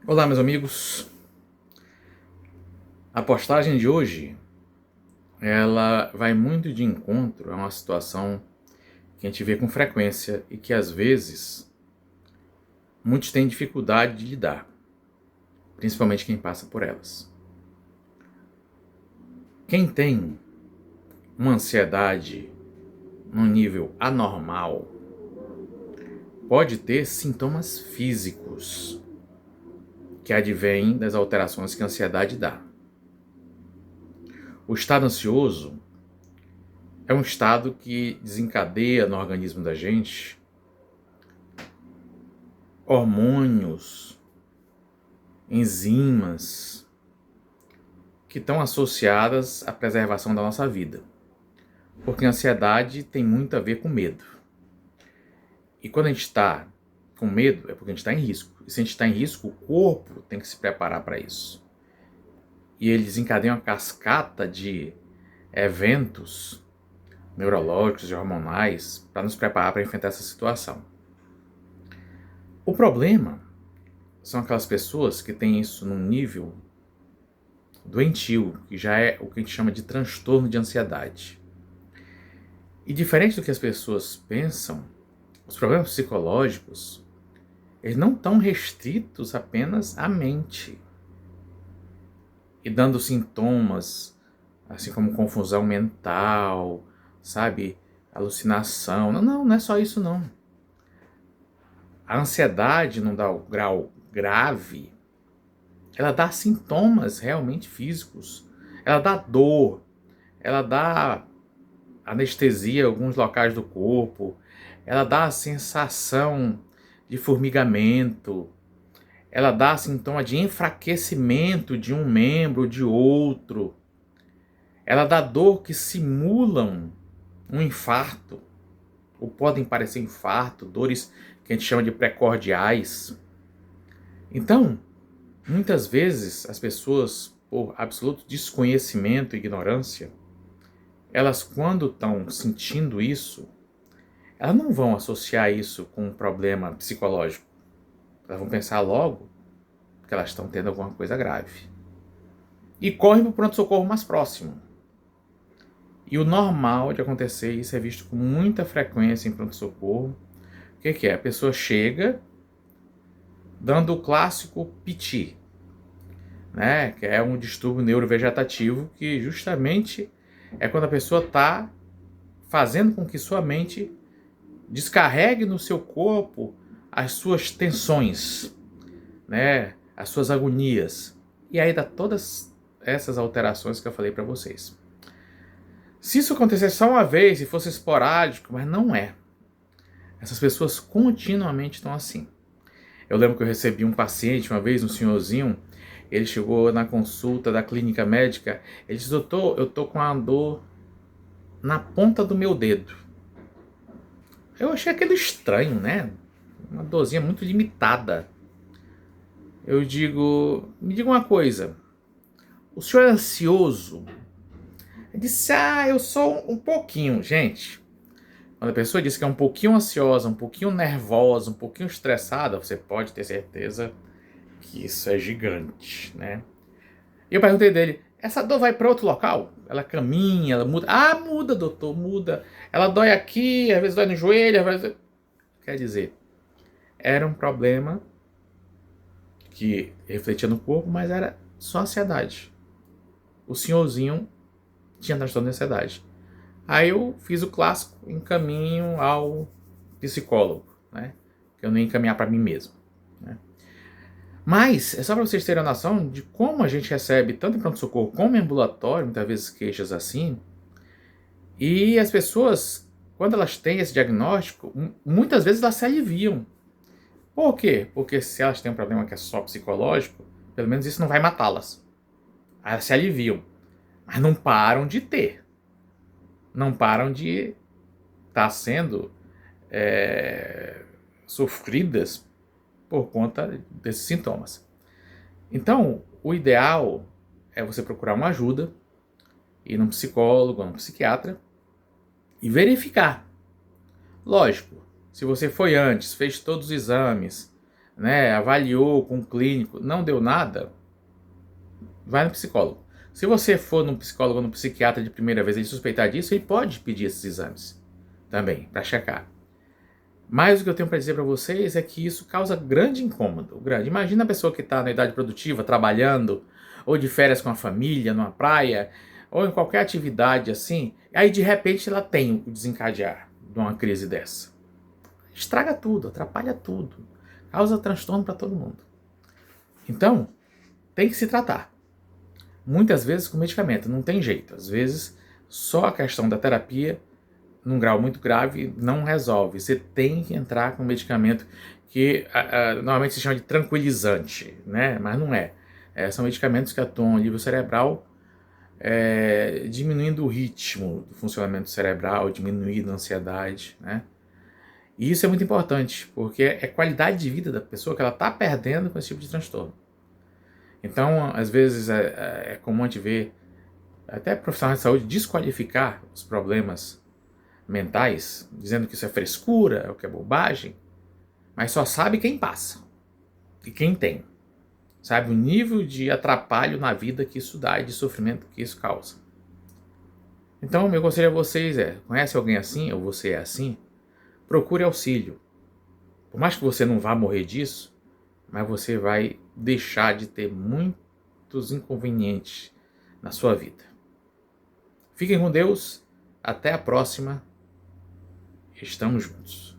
Olá, meus amigos. A postagem de hoje, ela vai muito de encontro a uma situação que a gente vê com frequência e que às vezes muitos têm dificuldade de lidar, principalmente quem passa por elas. Quem tem uma ansiedade num nível anormal pode ter sintomas físicos que advêm das alterações que a ansiedade dá. O estado ansioso é um estado que desencadeia no organismo da gente hormônios, enzimas que estão associadas à preservação da nossa vida. Porque a ansiedade tem muito a ver com medo. E quando a gente está com medo, é porque a gente está em risco. E se a gente está em risco, o corpo tem que se preparar para isso. E ele desencadeia uma cascata de eventos neurológicos e hormonais para nos preparar para enfrentar essa situação. O problema são aquelas pessoas que têm isso num nível doentio, que já é o que a gente chama de transtorno de ansiedade. E diferente do que as pessoas pensam, os problemas psicológicos, eles não estão restritos apenas à mente e dando sintomas, assim como confusão mental, sabe, alucinação. Não é só isso não. A ansiedade, num grau grave, ela dá sintomas realmente físicos. Ela dá dor, ela dá anestesia em alguns locais do corpo, ela dá a sensação de formigamento, ela dá sintoma de enfraquecimento de um membro ou de outro, ela dá dor que simulam um infarto, ou podem parecer infarto, dores que a gente chama de precordiais. Então, muitas vezes as pessoas, por absoluto desconhecimento e ignorância, elas quando estão sentindo isso, elas não vão associar isso com um problema psicológico. Elas vão pensar logo que elas estão tendo alguma coisa grave. E correm para o pronto-socorro mais próximo. E o normal de acontecer, isso é visto com muita frequência em pronto-socorro. O que é? A pessoa chega dando o clássico piti, né? Que é um distúrbio neurovegetativo que justamente é quando a pessoa está fazendo com que sua mente descarregue no seu corpo as suas tensões, né? As suas agonias. E aí dá todas essas alterações que eu falei para vocês. Se isso acontecesse só uma vez e fosse esporádico, mas não é. Essas pessoas continuamente estão assim. Eu lembro que eu recebi um paciente uma vez, um senhorzinho, ele chegou na consulta da clínica médica, ele disse: doutor, eu tô com uma dor na ponta do meu dedo. Eu achei aquilo estranho, né? Uma dorzinha muito limitada. Eu digo, me diga uma coisa, o senhor é ansioso? Ele disse, eu sou um pouquinho. Gente, quando a pessoa diz que é um pouquinho ansiosa, um pouquinho nervosa, um pouquinho estressada, você pode ter certeza que isso é gigante, né? E eu perguntei dele, essa dor vai para outro local? Ela caminha, ela muda? Ah, muda, doutor, muda. Ela dói aqui, às vezes dói no joelho, às vezes... Quer dizer, era um problema que refletia no corpo, mas era só ansiedade. O senhorzinho tinha transtorno de ansiedade. Aí eu fiz o clássico, encaminho ao psicólogo, né? Que eu não ia encaminhar para mim mesmo, né? Mas é só para vocês terem a noção de como a gente recebe tanto em pronto-socorro como em ambulatório, muitas vezes queixas assim, e as pessoas, quando elas têm esse diagnóstico, muitas vezes elas se aliviam. Por quê? Porque se elas têm um problema que é só psicológico, pelo menos isso não vai matá-las. Aí elas se aliviam, mas não param de ter. Não param de estar sendo sofridas por conta desses sintomas. Então, o ideal é você procurar uma ajuda, ir num psicólogo, num psiquiatra e verificar. Lógico, se você foi antes, fez todos os exames, né, avaliou com um clínico, não deu nada, vai no psicólogo. Se você for num psicólogo ou num psiquiatra de primeira vez e suspeitar disso, ele pode pedir esses exames também, para checar. Mas o que eu tenho para dizer para vocês é que isso causa grande incômodo. Grande. Imagina a pessoa que está na idade produtiva, trabalhando, ou de férias com a família, numa praia, ou em qualquer atividade assim, aí de repente ela tem o desencadear de uma crise dessa. Estraga tudo, atrapalha tudo, causa transtorno para todo mundo. Então, tem que se tratar. Muitas vezes com medicamento, não tem jeito. Às vezes, só a questão da terapia, num grau muito grave, não resolve. Você tem que entrar com medicamento que normalmente se chama de tranquilizante, né? Mas não é. São medicamentos que atuam no nível cerebral, diminuindo o ritmo do funcionamento cerebral, diminuindo a ansiedade, né? E isso é muito importante, porque é qualidade de vida da pessoa que ela está perdendo com esse tipo de transtorno. Então, às vezes, é comum a gente ver até profissionais de saúde desqualificar os problemas mentais, dizendo que isso é frescura, o que é bobagem, mas só sabe quem passa e quem tem. Sabe o nível de atrapalho na vida que isso dá e de sofrimento que isso causa. Então, meu conselho a vocês conhece alguém assim, ou você é assim? Procure auxílio. Por mais que você não vá morrer disso, mas você vai deixar de ter muitos inconvenientes na sua vida. Fiquem com Deus, até a próxima, estamos juntos.